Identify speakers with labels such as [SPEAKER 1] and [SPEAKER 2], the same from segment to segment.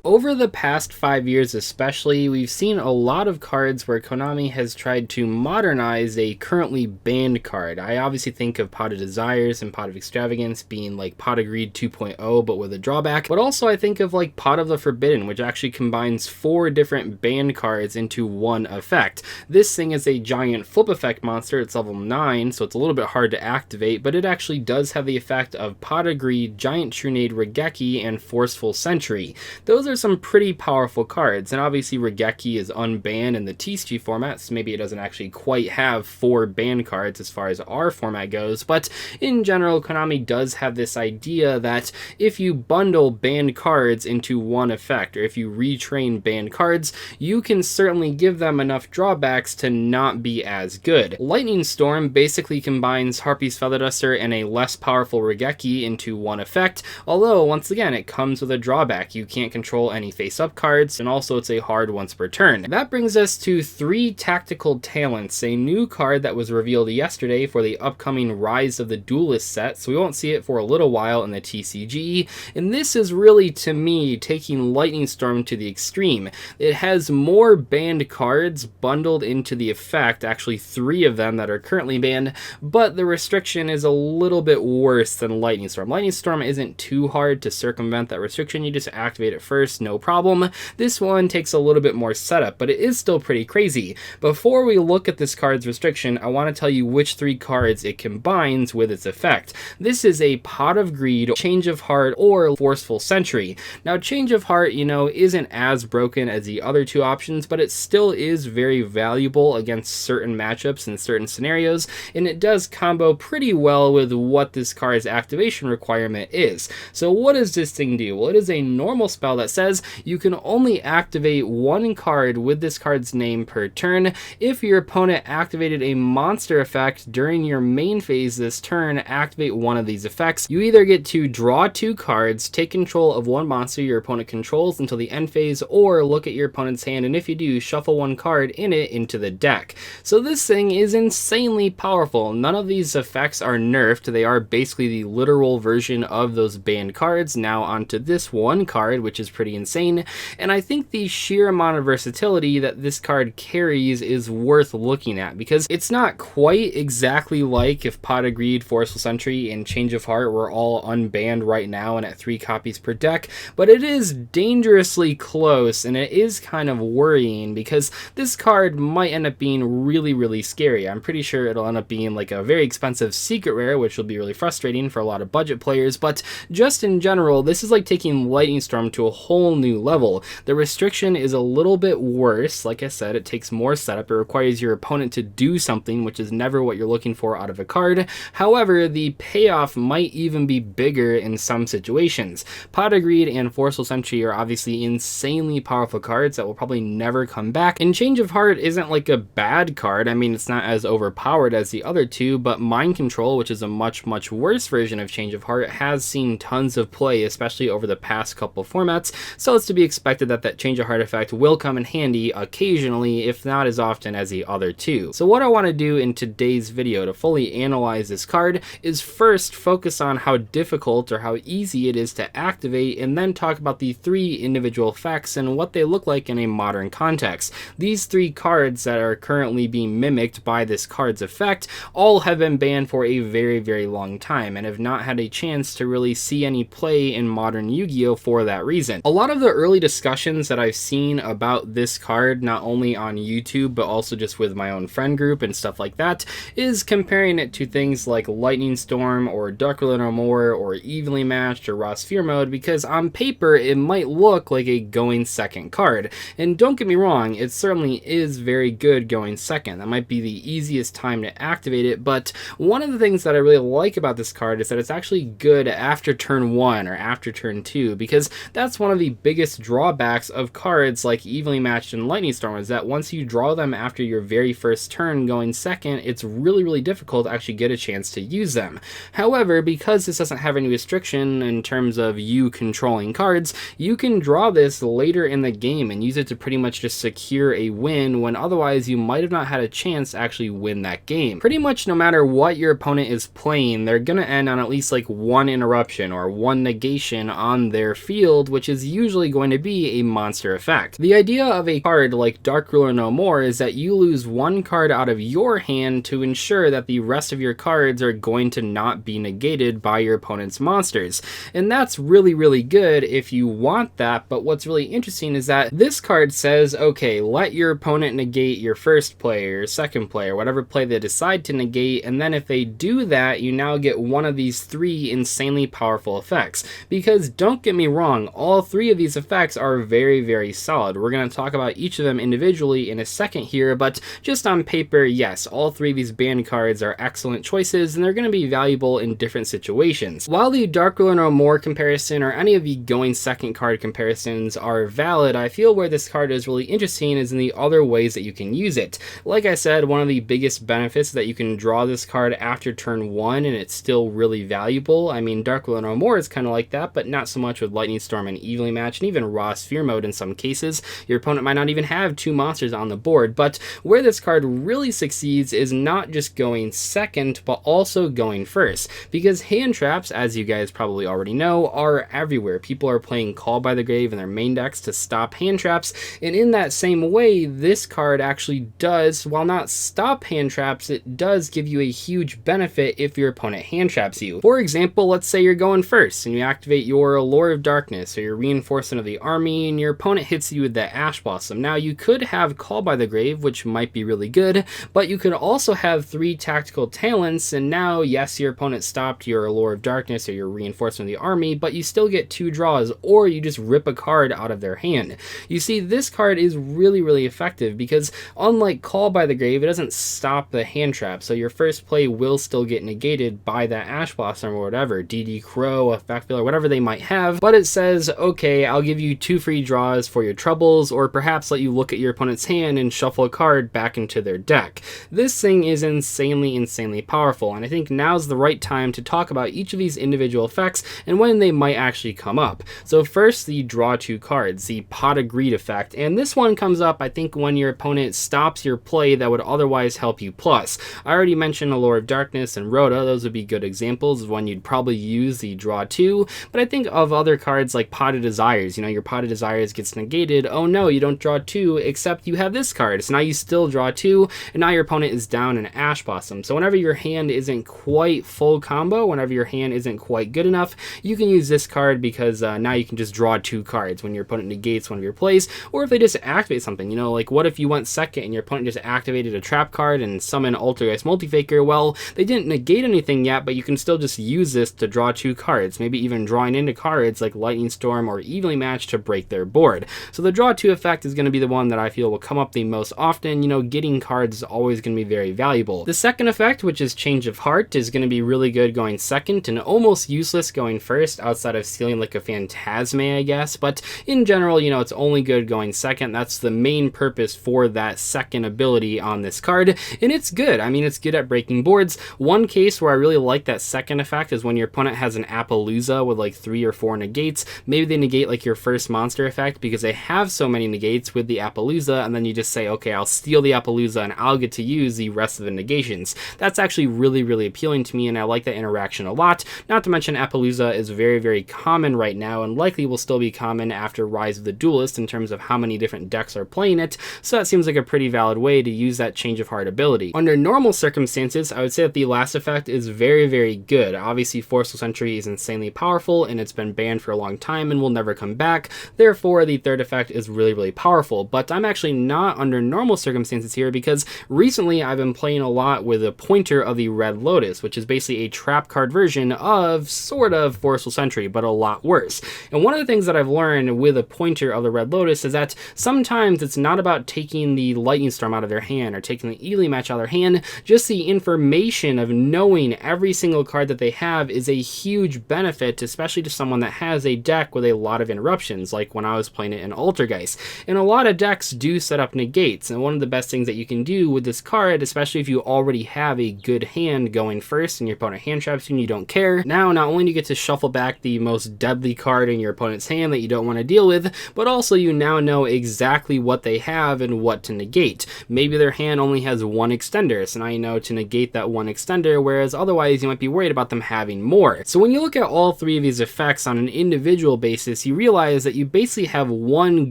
[SPEAKER 1] Over the past 5 years especially, we've seen a lot of cards where Konami has tried to modernize a currently banned card. I obviously think of Pot of Desires and Pot of Extravagance being like Pot of Greed 2.0 but with a drawback, but also I think of like Pot of the Forbidden, which actually combines 4 different banned cards into one effect. This thing is a giant flip effect monster. It's level 9, so it's a little bit hard to activate, but it actually does have the effect of Pot of Greed, Giant Trunade, Regeki, and Forceful Sentry. Those are some pretty powerful cards, and obviously Regeki is unbanned in the TCG format, so maybe it doesn't actually quite have 4 banned cards as far as our format goes, but in general, Konami does have this idea that if you bundle banned cards into one effect, or if you retrain banned cards, you can certainly give them enough drawbacks to not be as good. Lightning Storm basically combines Harpy's Feather Duster and a less powerful Regeki into one effect, although once again it comes with a drawback. You can't control any face-up cards, and also it's a hard once per turn. That brings us to 3 Tactical Talents, a new card that was revealed yesterday for the upcoming Rise of the Duelist set, so we won't see it for a little while in the TCG, and this is really, to me, taking Lightning Storm to the extreme. It has more banned cards bundled into the effect, actually 3 of them that are currently banned, but the restriction is a little bit worse than Lightning Storm. Lightning Storm isn't too hard to circumvent that restriction, you just activate it first, no problem. This one takes a little bit more setup, but it is still pretty crazy. Before we look at this card's restriction, I want to tell you which 3 cards it combines with its effect. This is a Pot of Greed, Change of Heart, or Forceful Sentry. Now, Change of Heart, isn't as broken as the other 2 options, but it still is very valuable against certain matchups and certain scenarios, and it does combo pretty well with what this card's activation requirement is. So what does this thing do? Well, it is a normal spell that says you can only activate 1 card with this card's name per turn. If your opponent activated a monster effect during your main phase this turn, activate one of these effects. You either get to draw 2 cards, take control of 1 monster your opponent controls until the end phase, or look at your opponent's hand, and if you do, shuffle 1 card in it into the deck. So this thing is insanely powerful. None of these effects are nerfed. They are basically the literal version of those banned cards, now onto this 1 card, which is pretty insane, and I think the sheer amount of versatility that this card carries is worth looking at, because it's not quite exactly like if Pot of Greed, Forceful Sentry, and Change of Heart were all unbanned right now and at 3 copies per deck, but it is dangerously close, and it is kind of worrying because this card might end up being really, really scary. I'm pretty sure it'll end up being like a very expensive secret rare, which will be really frustrating for a lot of budget players, but just in general, this is like taking Lightning Storm to a whole new level. The restriction is a little bit worse. Like I said, it takes more setup. It requires your opponent to do something, which is never what you're looking for out of a card. However, the payoff might even be bigger in some situations. Pot of Greed and Forceful Sentry are obviously insanely powerful cards that will probably never come back, and Change of Heart isn't like a bad card. I mean, it's not as overpowered as the other 2, but Mind Control, which is a much, much worse version of Change of Heart, has seen tons of play, especially over the past couple formats, so it's to be expected that that Change of Heart effect will come in handy occasionally, if not as often as the other 2. So what I want to do in today's video to fully analyze this card is first focus on how difficult or how easy it is to activate, and then talk about the 3 individual effects and what they look like in a modern context. These 3 cards that are currently being mimicked by this card's effect all have been banned for a very, very long time and have not had a chance to really see any play in modern Yu-Gi-Oh! For that reason. A lot of the early discussions that I've seen about this card, not only on YouTube but also just with my own friend group and stuff like that, is comparing it to things like Lightning Storm or Darker No More or Evenly Matched or Raw Sphere Mode, because on paper it might look like a going second card, and don't get me wrong, it certainly is very good going second. That might be the easiest time to activate it, but one of the things that I really like about this card is that it's actually good after turn 1 or after turn 2, because that's one of the biggest drawbacks of cards like Evenly Matched and Lightning Storm, is that once you draw them after your very first turn going second, it's really, really difficult to actually get a chance to use them. However, because this doesn't have any restriction in terms of you controlling cards, you can draw this later in the game and use it to pretty much just secure a win when otherwise you might have not had a chance to actually win that game. Pretty much no matter what your opponent is playing, they're gonna end on at least like 1 interruption or 1 negation on their field, which is usually going to be a monster effect. The idea of a card like Dark Ruler No More is that you lose one card out of your hand to ensure that the rest of your cards are going to not be negated by your opponent's monsters. And that's really, really good if you want that, but what's really interesting is that this card says, okay, let your opponent negate your first play or your second play or whatever play they decide to negate, and then if they do that, you now get one of these three insanely powerful effects. Because don't get me wrong, all three of these effects are very, very solid. We're going to talk about each of them individually in a second here, but just on paper, yes, all three of these banned cards are excellent choices, and they're going to be valuable in different situations. While the Dark Ruler No More comparison or any of the going second card comparisons are valid, I feel where this card is really interesting is in the other ways that you can use it. Like I said, one of the biggest benefits is that you can draw this card after turn 1 and it's still really valuable. I mean, Dark Ruler No More is kind of like that, but not so much with Lightning Storm and Evenly Match, and even Raw Sphere Mode in some cases. Your opponent might not even have two monsters on the board, but where this card really succeeds is not just going second, but also going first, because hand traps, as you guys probably already know, are everywhere. People are playing Call by the Grave in their main decks to stop hand traps, and in that same way, this card actually does, while not stop hand traps, it does give you a huge benefit if your opponent hand traps you. For example, let's say you're going first and you activate your Allure of Darkness or your Reinforcement of the Army, and your opponent hits you with the Ash Blossom. Now, you could have Call by the Grave, which might be really good, but you could also have 3 Tactical Talents, and now, yes, your opponent stopped your Allure of Darkness or your Reinforcement of the Army, but you still get 2 draws, or you just rip a card out of their hand. You see, this card is really, really effective because unlike Call by the Grave, it doesn't stop the hand trap, so your first play will still get negated by that Ash Blossom or whatever, DD Crow, Effect Filler, whatever they might have, but it says, okay, I'll give you 2 free draws for your troubles, or perhaps let you look at your opponent's hand and shuffle a card back into their deck. This thing is insanely, insanely powerful, and I think now's the right time to talk about each of these individual effects and when they might actually come up. So first, the draw 2 cards, the Pot of Greed effect, and this one comes up, I think, when your opponent stops your play that would otherwise help you plus. I already mentioned Allure of Darkness and Rhoda, those would be good examples of when you'd probably use the draw 2, but I think of other cards like Pot of Desires. You know, your Pot of Desires gets negated, oh no, you don't draw 2, except you have this card, so now you still draw 2, and now your opponent is down an Ash Blossom. So whenever your hand isn't quite full combo, whenever your hand isn't quite good enough, you can use this card because now you can just draw 2 cards when your opponent negates one of your plays, or if they just activate something. You know, like what if you went second and your opponent just activated a trap card and summoned Altergeist Multifaker? Well, they didn't negate anything yet, but you can still just use this to draw 2 cards, maybe even drawing into cards like Lightning Storm or Evenly Match to break their board. So the draw 2 effect is going to be the one that I feel will come up the most often. You know, getting cards is always going to be very valuable. The second effect, which is Change of Heart, is going to be really good going second and almost useless going first, outside of stealing like a Phantasme, I guess, but in general, you know, it's only good going second. That's the main purpose for that second ability on this card, and it's good. I mean, it's good at breaking boards. One case where I really like that second effect is when your opponent has an Appaloosa with like 3 or 4 negates. Maybe they negate like your first monster effect because they have so many negates with the Appaloosa, and then you just say, okay, I'll steal the Appaloosa and I'll get to use the rest of the negations. That's actually really, really appealing to me, and I like that interaction a lot. Not to mention Appaloosa is very, very common right now, and likely will still be common after Rise of the Duelist in terms of how many different decks are playing it, so that seems like a pretty valid way to use that Change of Heart ability. Under normal circumstances, I would say that the last effect is very, very good. Obviously, Forceful Sentry is insanely powerful, and it's been banned for a long time and will never come back. Therefore, the third effect is really, really powerful, but I'm actually not under normal circumstances here because recently I've been playing a lot with a pointer of the Red Lotus, which is basically a trap card version of sort of Forceful Sentry, but a lot worse. And one of the things that I've learned with a pointer of the Red Lotus is that sometimes it's not about taking the Lightning Storm out of their hand or taking the Evenly Match out of their hand. Just the information of knowing every single card that they have is a huge benefit, especially to someone that has a deck with a lot of interruptions, like when I was playing it in Altergeist. And a lot of decks do set up negates, and one of the best things that you can do with this card, especially if you already have a good hand going first and your opponent hand traps you and you don't care, now not only do you get to shuffle back the most deadly card in your opponent's hand that you don't want to deal with, but also you now know exactly what they have and what to negate. Maybe their hand only has 1 extender, so now you know to negate that 1 extender, whereas otherwise you might be worried about them having more. So when you look at all 3 of these effects on an individual basis, this, you realize that you basically have one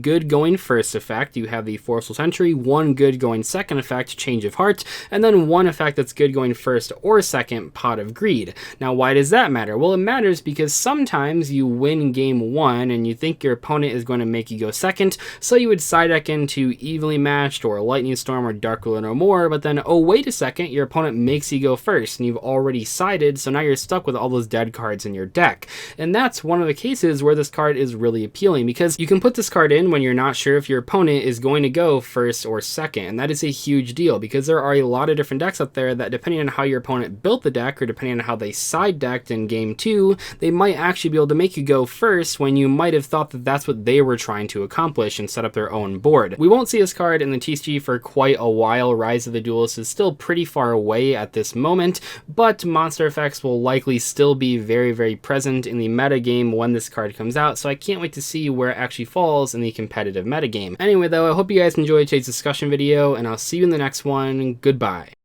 [SPEAKER 1] good going first effect. You have the Forceful Sentry, one good going second effect, Change of Heart, and then one effect that's good going first or second, Pot of Greed. Now, why does that matter? Well, it matters because sometimes you win game one and you think your opponent is going to make you go second, so you would side deck into Evenly Matched or Lightning Storm or Dark Ruler no more, but then, oh, wait a second, your opponent makes you go first and you've already sided, so now you're stuck with all those dead cards in your deck. And that's one of the cases where this card is really appealing, because you can put this card in when you're not sure if your opponent is going to go first or second, and that is a huge deal because there are a lot of different decks out there that, depending on how your opponent built the deck or depending on how they side decked in game two, they might actually be able to make you go first when you might have thought that that's what they were trying to accomplish and set up their own board. We won't see this card in the TCG for quite a while. Rise of the Duelist is still pretty far away at this moment, but monster effects will likely still be very, very present in the metagame when this card comes out, so I can't wait to see where it actually falls in the competitive metagame. Anyway though, I hope you guys enjoyed today's discussion video, and I'll see you in the next one. Goodbye.